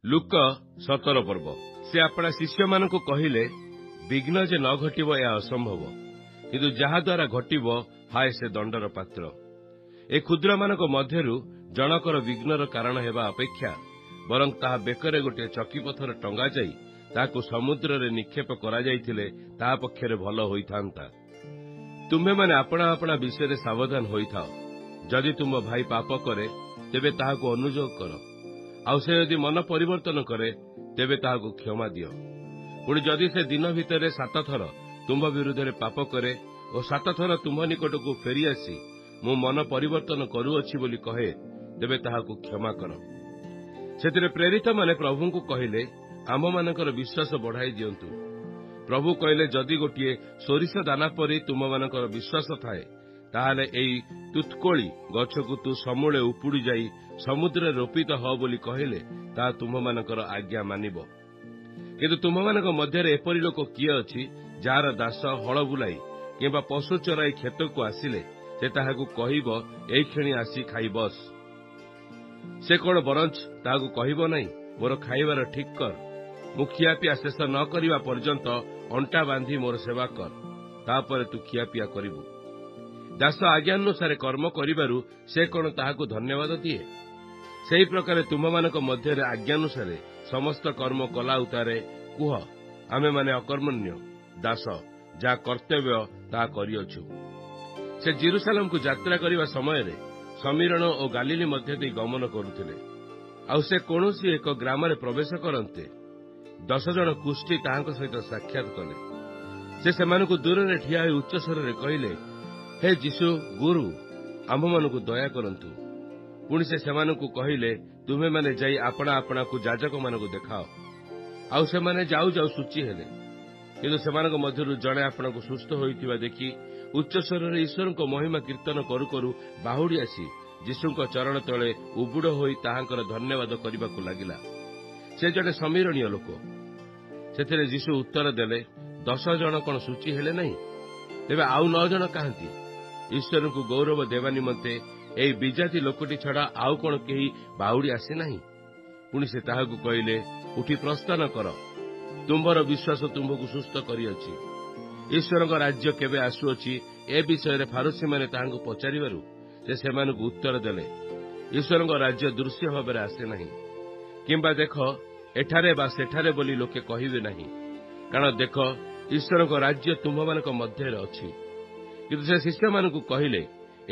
ଲୁକ 17 ପର୍ବ। ସେ ଆପଣା ଶିଷ୍ୟମାନଙ୍କୁ କହିଲେ, ବିଘ୍ନ ଯେ ନ ଘଟିବ ଏହା ଅସମ୍ଭବ, କିନ୍ତୁ ଯାହାଦ୍ୱାରା ଘଟିବ ହାୟ ସେ ଦଣ୍ଡର ପାତ୍ର। ଏ କ୍ଷୁଦ୍ରମାନଙ୍କ ମଧ୍ୟରୁ ଜଣକର ବିଘ୍ନର କାରଣ ହେବା ଅପେକ୍ଷା ବରଂ ତାହା ବେକରେ ଗୋଟିଏ ଚକିପଥର ଟଙ୍ଗାଯାଇ ତାହାକୁ ସମୁଦ୍ରରେ ନିକ୍ଷେପ କରାଯାଇଥିଲେ ତାହା ପକ୍ଷରେ ଭଲ ହୋଇଥାନ୍ତା। ତୁମ୍ଭେମାନେ ଆପଣା ଆପଣା ବିଷୟରେ ସାବଧାନ ହୋଇଥାଅ। ଯଦି ତୁମ ଭାଇ ପାପ କରେ ତେବେ ତାହାକୁ ଅନୁଯୋଗ କର, ଆଉ ସେ ଯଦି ମନ ପରିବର୍ତ୍ତନ କରେ ତେବେ ତାହାକୁ କ୍ଷମା ଦିଅ। ପୁଣି ଯଦି ସେ ଦିନ ଭିତରେ 7 ଥର ତୁମ୍ଭ ବିରୁଦ୍ଧରେ ପାପ କରେ ଓ 7 ଥର ତୁମ୍ଭ ନିକଟକୁ ଫେରିଆସି ମୁଁ ମନ ପରିବର୍ତ୍ତନ କରୁଅଛି ବୋଲି କହେ, ତେବେ ତାହାକୁ କ୍ଷମା କର। ସେଥିରେ ପ୍ରେରିତମାନେ ପ୍ରଭୁଙ୍କୁ କହିଲେ, ଆମ୍ଭମାନଙ୍କର ବିଶ୍ୱାସ ବଢ଼ାଇ ଦିଅନ୍ତୁ। ପ୍ରଭୁ କହିଲେ, ଯଦି ଗୋଟିଏ ସୋରିଷ ଦାନା ପରି ତୁମମାନଙ୍କର ବିଶ୍ୱାସ ଥାଏ, ତାହେଲେ ଏଇ ତୁତ୍କୋଳି ଗଛକୁ ତୁ ସମୂଳେ ଉପୁଡ଼ି ଯାଇ ସମୁଦ୍ରରେ ରୋପିତ ହ ବୋଲି କହିଲେ ତାହା ତୁମମାନଙ୍କର ଆଜ୍ଞା ମାନିବ। କିନ୍ତୁ ତୁମମାନଙ୍କ ମଧ୍ୟରେ ଏପରି ଲୋକ କିଏ ଅଛି, ଯାହାର ଦାସ ହଳ ବୁଲାଇ କିମ୍ବା ପଶୁ ଚରାଇ କ୍ଷେତକୁ ଆସିଲେ ସେ ତାହାକୁ କହିବ, ଏଇକ୍ଷଣି ଆସି ଖାଇ ବସ୍? ସେ କ'ଣ ବରଞ୍ଚ ତାହାକୁ କହିବ ନାହିଁ, ମୋର ଖାଇବାର ଠିକ୍ କର, ମୁଁ ଖିଆପିଆ ଶେଷ ନ କରିବା ପର୍ଯ୍ୟନ୍ତ ଅଣ୍ଟା ବାନ୍ଧି ମୋର ସେବା କର, ତାପରେ ତୁ ଖିଆପିଆ କରିବୁ। ଦାସ ଆଜ୍ଞାନୁସାରେ କର୍ମ କରିବାରୁ ସେ କ'ଣ ତାହାକୁ ଧନ୍ୟବାଦ ଦିଏ? ସେହି ପ୍ରକାର ତୁମମାନଙ୍କ ମଧ୍ୟରେ ଆଜ୍ଞାନୁସାରେ ସମସ୍ତ କର୍ମ କଲା ଉତ୍ତାରେ କୁହ, ଆମେମାନେ ଅକର୍ମଣ୍ୟ ଦାସ, ଯାହା କର୍ତ୍ତବ୍ୟ ତାହା କରିଅଛୁ। ସେ ଜେରୁସାଲେମକୁ ଯାତ୍ରା କରିବା ସମୟରେ ସମୀରଣ ଓ ଗାଲିଲି ମଧ୍ୟ ଦେଇ ଗମନ କରୁଥିଲେ। ଆଉ ସେ କୌଣସି ଏକ ଗ୍ରାମରେ ପ୍ରବେଶ କରନ୍ତେ 10 ଜଣ କୁଷ୍ଠୀ ତାହାଙ୍କ ସହିତ ସାକ୍ଷାତ କଲେ। ସେ ସେମାନଙ୍କୁ ଦୂରରେ ଠିଆ ହୋଇ ଉଚ୍ଚ ସ୍ୱରରେ କହିଲେ, ହେ ଯୀଶୁ ଗୁରୁ, ଆମ୍ଭମାନଙ୍କୁ ଦୟା କରନ୍ତୁ। ପୁଣି ସେ ସେମାନଙ୍କୁ କହିଲେ, ତୁମେମାନେ ଯାଇ ଆପଣା ଆପଣାକୁ ଯାଜକମାନଙ୍କୁ ଦେଖାଅ। ଆଉ ସେମାନେ ଯାଉ ଯାଉ ସୂଚୀ ହେଲେ। କିନ୍ତୁ ସେମାନଙ୍କ ମଧ୍ୟରୁ ଜଣେ ଆପଣଙ୍କୁ ସୁସ୍ଥ ହୋଇଥିବା ଦେଖି ଉଚ୍ଚସ୍ୱରରେ ଈଶ୍ୱରଙ୍କ ମହିମା କୀର୍ତ୍ତନ କରୁ କରୁ ବାହୁଡ଼ି ଆସି ଯୀଶୁଙ୍କ ଚରଣ ତଳେ ଉବୁଡ଼ ହୋଇ ତାହାଙ୍କର ଧନ୍ୟବାଦ କରିବାକୁ ଲାଗିଲା। ସେ ଜଣେ ସମୀରଣୀୟ ଲୋକ। ସେଥିରେ ଯୀଶୁ ଉତ୍ତର ଦେଲେ, 10 ଜଣ କ'ଣ ସୂଚୀ ହେଲେ ନାହିଁ? ତେବେ ଆଉ 9 ଜଣ କାହାନ୍ତି? ଈଶ୍ୱରଙ୍କୁ ଗୌରବ ଦେବା ନିମନ୍ତେ ଏହି ବିଜାତି ଲୋକଟି ଛଡ଼ା ଆଉ କ'ଣ କେହି ବାହୁଡ଼ି ଆସିନାହିଁ? ପୁଣି ସେ ତାହାକୁ କହିଲେ, ଉଠି ପ୍ରସ୍ଥାନ କର, ତୁମ୍ଭର ବିଶ୍ୱାସ ତୁମ୍ଭକୁ ସୁସ୍ଥ କରିଅଛି। ଈଶ୍ୱରଙ୍କ ରାଜ୍ୟ କେବେ ଆସୁଅଛି, ଏ ବିଷୟରେ ଫାରୁସୀମାନେ ତାହାଙ୍କୁ ପଚାରିବାରୁ ସେ ସେମାନଙ୍କୁ ଉତ୍ତର ଦେଲେ, ଈଶ୍ୱରଙ୍କ ରାଜ୍ୟ ଦୃଶ୍ୟ ଭାବରେ ଆସେ ନାହିଁ, କିମ୍ବା ଦେଖ ଏଠାରେ ବା ସେଠାରେ ବୋଲି ଲୋକେ କହିବେ ନାହିଁ। କାରଣ ଦେଖ, ଈଶ୍ୱରଙ୍କ ରାଜ୍ୟ ତୁମ୍ଭମାନଙ୍କ ମଧ୍ୟରେ ଅଛି। କିନ୍ତୁ ସେ ଶିଷ୍ୟମାନଙ୍କୁ କହିଲେ,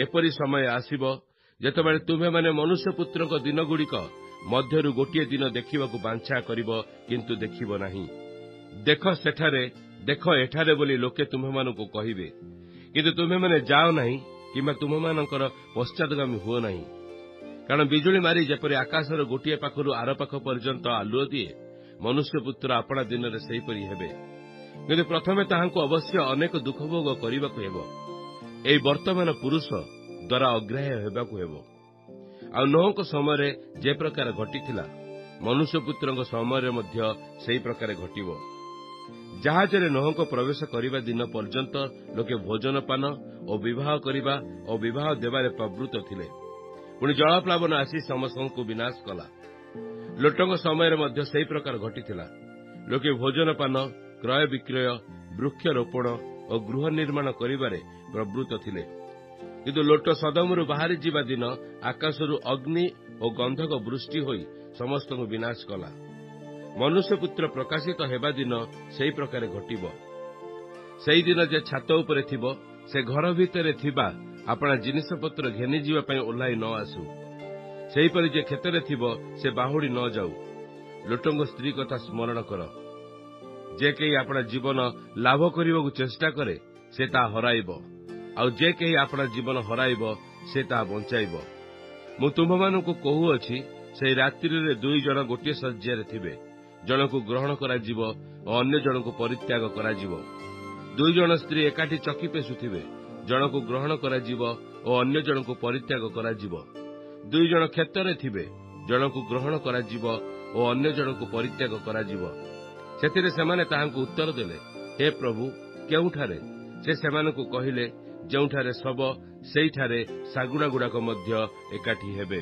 ଏପରି ସମୟ ଆସିବ ଯେତେବେଳେ ତୁମ୍ଭେମାନେ ମନୁଷ୍ୟପୁତ୍ରଙ୍କ ଦିନଗୁଡ଼ିକ ମଧ୍ୟରୁ ଗୋଟିଏ ଦିନ ଦେଖିବାକୁ ବାଞ୍ଛା କରିବ, କିନ୍ତୁ ଦେଖିବ ନାହିଁ। ଦେଖ ସେଠାରେ, ଦେଖ ଏଠାରେ ବୋଲି ଲୋକେ ତୁମ୍ଭମାନଙ୍କୁ କହିବେ, କିନ୍ତୁ ତୁମ୍ଭେମାନେ ଯାଅ ନାହିଁ କିମ୍ବା ତୁମ୍ଭମାନଙ୍କର ପଶ୍ଚାଦଗାମୀ ହୁଅ ନାହିଁ। କାରଣ ବିଜୁଳି ମାରି ଯେପରି ଆକାଶର ଗୋଟିଏ ପାଖରୁ ଆର ପାଖ ପର୍ଯ୍ୟନ୍ତ ଆଲୁଅ ଦିଏ, ମନୁଷ୍ୟପୁତ୍ର ଆପଣା ଦିନରେ ସେହିପରି ହେବେ। କିନ୍ତୁ ପ୍ରଥମେ ତାହାଙ୍କୁ ଅବଶ୍ୟ ଅନେକ ଦୁଃଖ ଭୋଗ କରିବାକୁ ହେବ, ଏହି ବର୍ତ୍ତମାନ ପୁରୁଷ ଦ୍ୱାରା ଅଗ୍ରାହ୍ୟ ହେବାକୁ ହେବ। ଆଉ ନୋହଙ୍କ ସମୟରେ ଯେ ପ୍ରକାର ଘଟିଥିଲା, ମନୁଷ୍ୟପୁତ୍ରଙ୍କ ସମୟରେ ମଧ୍ୟ ସେହି ପ୍ରକାର ଘଟିବ। ଜାହାଜରେ ନୋହଙ୍କ ପ୍ରବେଶ କରିବା ଦିନ ପର୍ଯ୍ୟନ୍ତ ଲୋକେ ଭୋଜନପାନ ଓ ବିବାହ କରିବା ଓ ବିବାହ ଦେବାରେ ପ୍ରବୃତ୍ତ ଥିଲେ। ପୁଣି ଜଳପ୍ଲାବନ ଆସି ସମସ୍ତଙ୍କୁ ବିନାଶ କଲା। ଲୋଟଙ୍କ ସମୟରେ ମଧ୍ୟ ସେହି ପ୍ରକାର ଘଟିଥିଲା। ଲୋକେ ଭୋଜନପାନ, କ୍ରୟ ବିକ୍ରୟ, ବୃକ୍ଷରୋପଣ ଓ ଗୃହ ନିର୍ମାଣ କରିବାରେ ପ୍ରବୃତ୍ତ ଥିଲେ। କିନ୍ତୁ ଲୋଟ ସଦମରୁ ବାହାରି ଯିବା ଦିନ ଆକାଶରୁ ଅଗ୍ନି ଓ ଗନ୍ଧକ ବୃଷ୍ଟି ହୋଇ ସମସ୍ତଙ୍କୁ ବିନାଶ କଲା। ମନୁଷ୍ୟପୁତ୍ର ପ୍ରକାଶିତ ହେବା ଦିନ ସେହି ପ୍ରକାର ଘଟିବ। ସେହିଦିନ ଯେ ଛାତ ଉପରେ ଥିବ, ସେ ଘର ଭିତରେ ଥିବା ଆପଣା ଜିନିଷପତ୍ର ଘେନିଯିବା ପାଇଁ ଓହ୍ଲାଇ ନ ଆସୁ। ସେହିପରି ଯେ କ୍ଷେତରେ ଥିବ, ସେ ବାହୁଡ଼ି ନ ଯାଉ। ଲୋଟଙ୍କ ସ୍ତ୍ରୀ କଥା ସ୍ମରଣ କର। ଯେ କେହି ଆପଣା ଜୀବନ ଲାଭ କରିବାକୁ ଚେଷ୍ଟା କରେ, ସେ ତାହା ହରାଇବ, ଆଉ ଯେ କେହି ଆପଣା ଜୀବନ ହରାଇବ, ସେ ତାହା ବଞ୍ଚାଇବ। ମୁଁ ତୁମ୍ଭମାନଙ୍କୁ କହୁଅଛି, ସେହି ରାତ୍ରିରେ 2 ଜଣ ଗୋଟିଏ ଶଯ୍ୟାରେ ଥିବେ, ଜଣକୁ ଗ୍ରହଣ କରାଯିବ ଓ ଅନ୍ୟ ଜଣକୁ ପରିତ୍ୟାଗ କରାଯିବ। 2 ଜଣ ସ୍ତ୍ରୀ ଏକାଠି ଚକି ପେଷୁଥିବେ, ଜଣକୁ ଗ୍ରହଣ କରାଯିବ ଓ ଅନ୍ୟ ଜଣକୁ ପରିତ୍ୟାଗ କରାଯିବ। 2 ଜଣ କ୍ଷେତରେ ଥିବେ, ଜଣକୁ ଗ୍ରହଣ କରାଯିବ ଓ ଅନ୍ୟ ଜଣକୁ ପରିତ୍ୟାଗ କରାଯିବ। ସେଥିରେ ସେମାନେ ତାହାଙ୍କୁ ଉତ୍ତର ଦେଲେ, ହେ ପ୍ରଭୁ, କେଉଁଠାରେ? ସେ ସେମାନଙ୍କୁ କହିଲେ, ଯେଉଁଠାରେ ଶବ, ସେଇଠାରେ ଶାଗୁଣାଗୁଡ଼ାକ ମଧ୍ୟ ଏକାଠି ହେବେ।